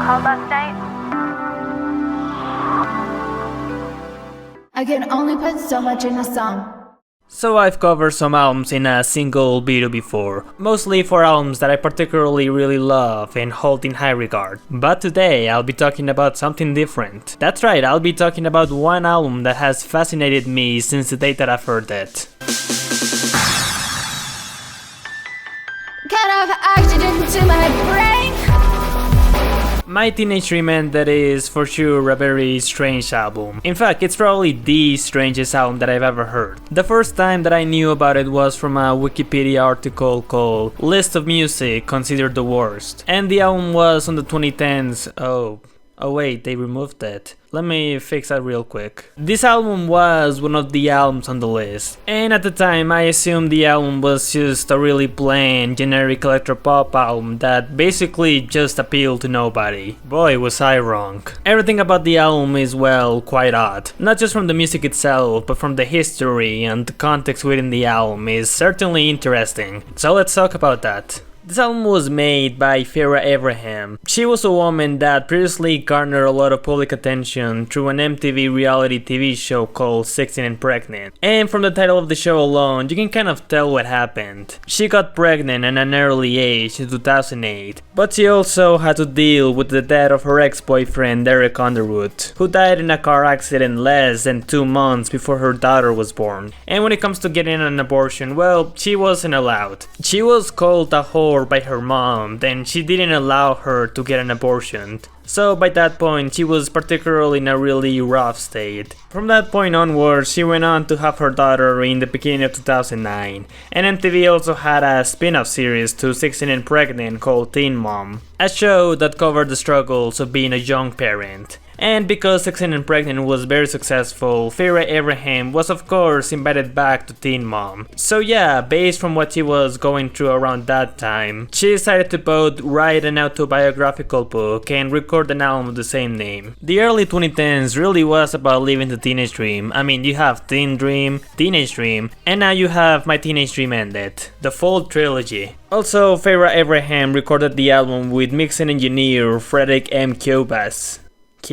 alcohol last night? I can only put so much in a song. So I've covered some albums in a single video before, mostly for albums that I particularly really love and hold in high regard. But today I'll be talking about something different. That's right, I'll be talking about one album that has fascinated me since the day that I've heard it. Cut off oxygen to my brain. My Teenage Dream Ended is for sure a very strange album. In fact, it's probably the strangest album that I've ever heard. The first time that I knew about it was from a Wikipedia article called List of Music Considered the Worst. And the album was on the 2010s. Oh wait, they removed it. Let me fix that real quick. This album was one of the albums on the list, and at the time I assumed the album was just a really plain, generic electropop album that basically just appealed to nobody. Boy, was I wrong. Everything about the album is, well, quite odd. Not just from the music itself, but from the history and the context within the album is certainly interesting. So let's talk about that. This album was made by Farrah Abraham. She was a woman that previously garnered a lot of public attention through an MTV reality TV show called 16 and Pregnant. And from the title of the show alone, you can kind of tell what happened. She got pregnant at an early age in 2008, but she also had to deal with the death of her ex-boyfriend Derek Underwood, who died in a car accident less than 2 months before her daughter was born. And when it comes to getting an abortion, well, she wasn't allowed. She was called a whore by her mom, then she didn't allow her to get an abortion. So by that point, she was particularly in a really rough state. From that point onwards, she went on to have her daughter in the beginning of 2009. And MTV also had a spin-off series to 16 and Pregnant called Teen Mom, a show that covered the struggles of being a young parent. And because 16 and Pregnant was very successful, Farrah Abraham was of course invited back to Teen Mom. So yeah, based from what she was going through around that time, she decided to both write an autobiographical book and record an album of the same name. The early 2010s really was about living the teenage dream. I mean, you have Teen Dream, Teenage Dream, and now you have My Teenage Dream Ended, the full trilogy. Also, Farrah Abraham recorded the album with mixing engineer Frederick M. Cubas. I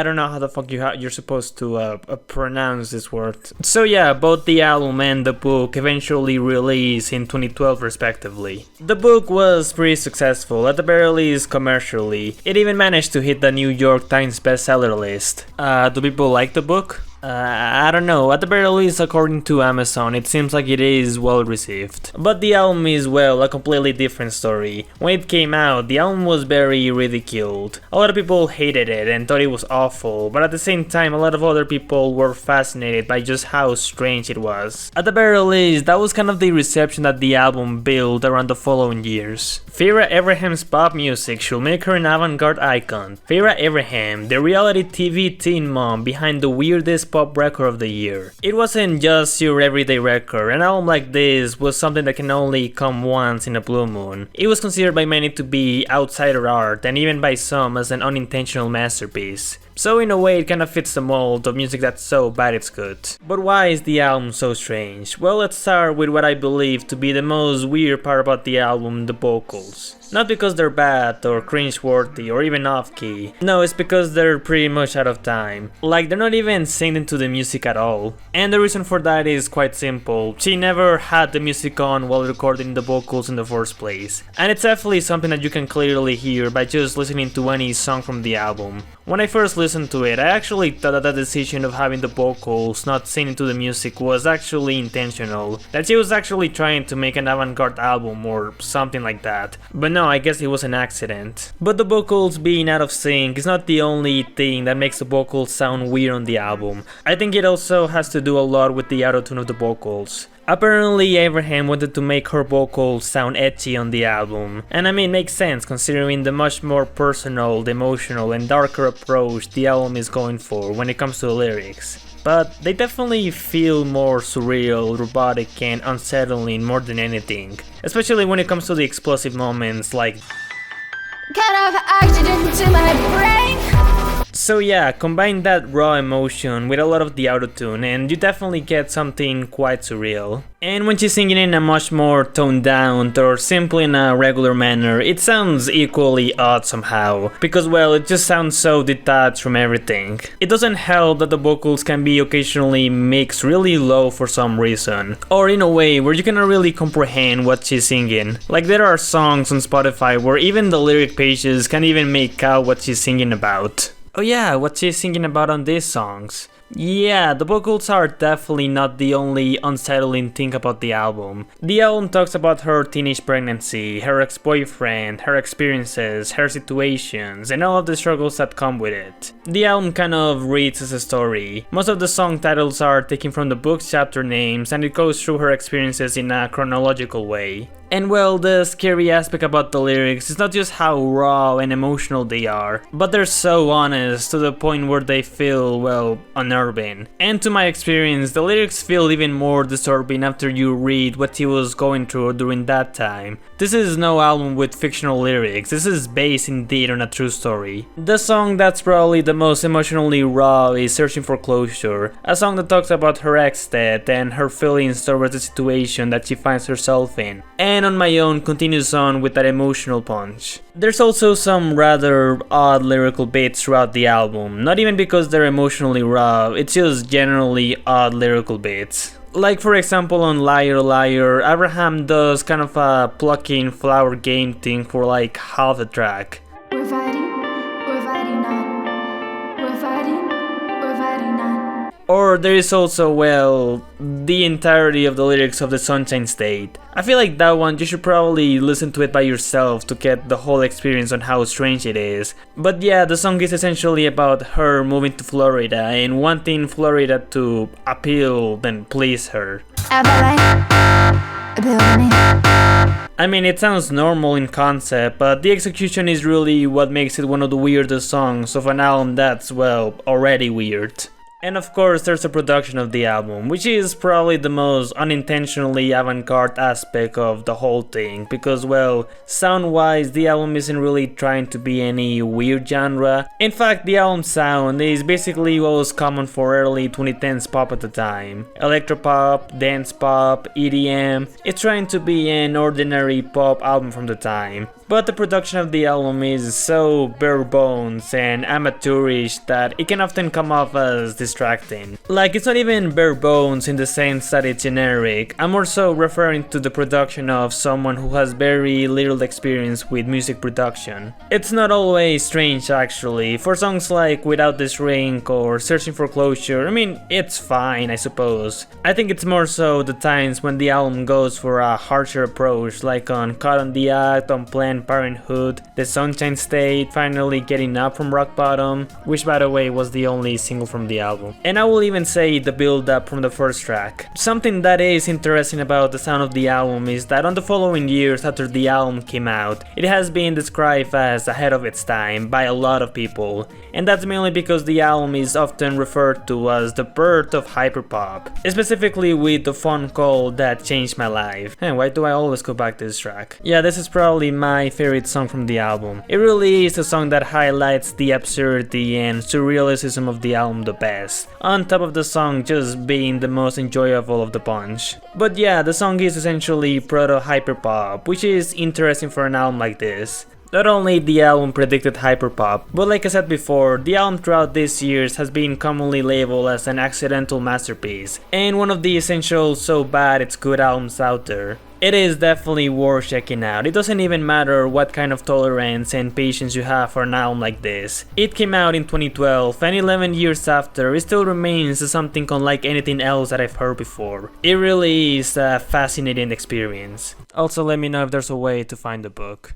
don't know how the fuck you're supposed to pronounce this word. So yeah, both the album and the book eventually released in 2012 respectively. The book was pretty successful, at the very least commercially. It even managed to hit the New York Times bestseller list. Do people like the book? I don't know, at the very least according to Amazon it seems like it is well received. But the album is, well, a completely different story. When it came out, the album was very ridiculed. A lot of people hated it and thought it was awful, but at the same time a lot of other people were fascinated by just how strange it was. At the very least, that was kind of the reception that the album built around the following years. Farrah Abraham's pop music should make her an avant-garde icon. Farrah Abraham, the reality TV teen mom behind the weirdest pop record of the year. It wasn't just your everyday record. An album like this was something that can only come once in a blue moon. It was considered by many to be outsider art and even by some as an unintentional masterpiece. So in a way it kind of fits the mold of music that's so bad it's good. But why is the album so strange? Well, let's start with what I believe to be the most weird part about the album, the vocals. Not because they're bad or cringe-worthy or even off-key. No, it's because they're pretty much out of time. Like, they're not even singing to the music at all. And the reason for that is quite simple. She never had the music on while recording the vocals in the first place. And it's definitely something that you can clearly hear by just listening to any song from the album. When I first listened to it, I actually thought that the decision of having the vocals not singing to the music was actually intentional. That she was actually trying to make an avant-garde album or something like that. But no, I guess it was an accident. But the vocals being out of sync is not the only thing that makes the vocals sound weird on the album. I think it also has to do a lot with the auto-tune of the vocals. Apparently Abraham wanted to make her vocals sound edgy on the album, and I mean, makes sense considering the much more personal, emotional and darker approach the album is going for when it comes to the lyrics. But they definitely feel more surreal, robotic and unsettling more than anything, especially when it comes to the explosive moments like Cut off oxygen to my brain. So yeah, combine that raw emotion with a lot of the autotune and you definitely get something quite surreal. And when she's singing in a much more toned down or simply in a regular manner, it sounds equally odd somehow, because well, it just sounds so detached from everything. It doesn't help that the vocals can be occasionally mixed really low for some reason, or in a way where you cannot really comprehend what she's singing. Like there are songs on Spotify where even the lyric pages can't even make out what she's singing about. Oh yeah, what she's singing about on these songs. Yeah, the vocals are definitely not the only unsettling thing about the album. The album talks about her teenage pregnancy, her ex-boyfriend, her experiences, her situations, and all of the struggles that come with it. The album kind of reads as a story. Most of the song titles are taken from the book's chapter names, and it goes through her experiences in a chronological way. And well, the scary aspect about the lyrics is not just how raw and emotional they are, but they're so honest to the point where they feel, well, unnerving. And to my experience, the lyrics feel even more disturbing after you read what he was going through during that time. This is no album with fictional lyrics, this is based indeed on a true story. The song that's probably the most emotionally raw is Searching for Closure, a song that talks about her ex death and her feelings towards the situation that she finds herself in. And on my own continues on with that emotional punch. There's also some rather odd lyrical bits throughout the album, not even because they're emotionally raw, it's just generally odd lyrical bits. Like for example on Liar Liar, Abraham does kind of a plucking flower game thing for like half the track. We're fighting on. We're fighting on. Or there is also, well, the entirety of the lyrics of The Sunshine State. I feel like that one you should probably listen to it by yourself to get the whole experience on how strange it is. But yeah, the song is essentially about her moving to Florida and wanting Florida to appeal and please her. I mean, it sounds normal in concept, but the execution is really what makes it one of the weirdest songs of an album that's, well, already weird. And of course there's the production of the album, which is probably the most unintentionally avant-garde aspect of the whole thing, because well, sound-wise the album isn't really trying to be any weird genre. In fact, the album sound is basically what was common for early 2010s pop at the time. Electropop, dance pop, EDM, it's trying to be an ordinary pop album from the time. But the production of the album is so bare bones and amateurish that it can often come off as distracting. Like, it's not even bare bones in the sense that it's generic, I'm more so referring to the production of someone who has very little experience with music production. It's not always strange actually. For songs like Without This Ring or Searching for Closure, I mean, it's fine I suppose. I think it's more so the times when the album goes for a harsher approach, like on Caught on the Act, on Planned Parenthood, The Sunshine State, Finally Getting Up from Rock Bottom, which by the way was the only single from the album. And I will even say the build up from the first track. Something that is interesting about the sound of the album is that on the following years after the album came out, it has been described as ahead of its time by a lot of people, and that's mainly because the album is often referred to as the birth of hyperpop, specifically with the fun call That Changed My Life. And why do I always go back to this track? Yeah, this is probably my favorite song from the album. It really is a song that highlights the absurdity and surrealism of the album the best, on top of the song just being the most enjoyable of the bunch. But yeah, the song is essentially proto-hyperpop, which is interesting for an album like this. Not only the album predicted hyperpop, but like I said before, the album throughout these years has been commonly labeled as an accidental masterpiece, and one of the essential so bad it's good albums out there. It is definitely worth checking out. It doesn't even matter what kind of tolerance and patience you have for an album like this. It came out in 2012 and 11 years after, it still remains something unlike anything else that I've heard before. It really is a fascinating experience. Also let me know if there's a way to find the book.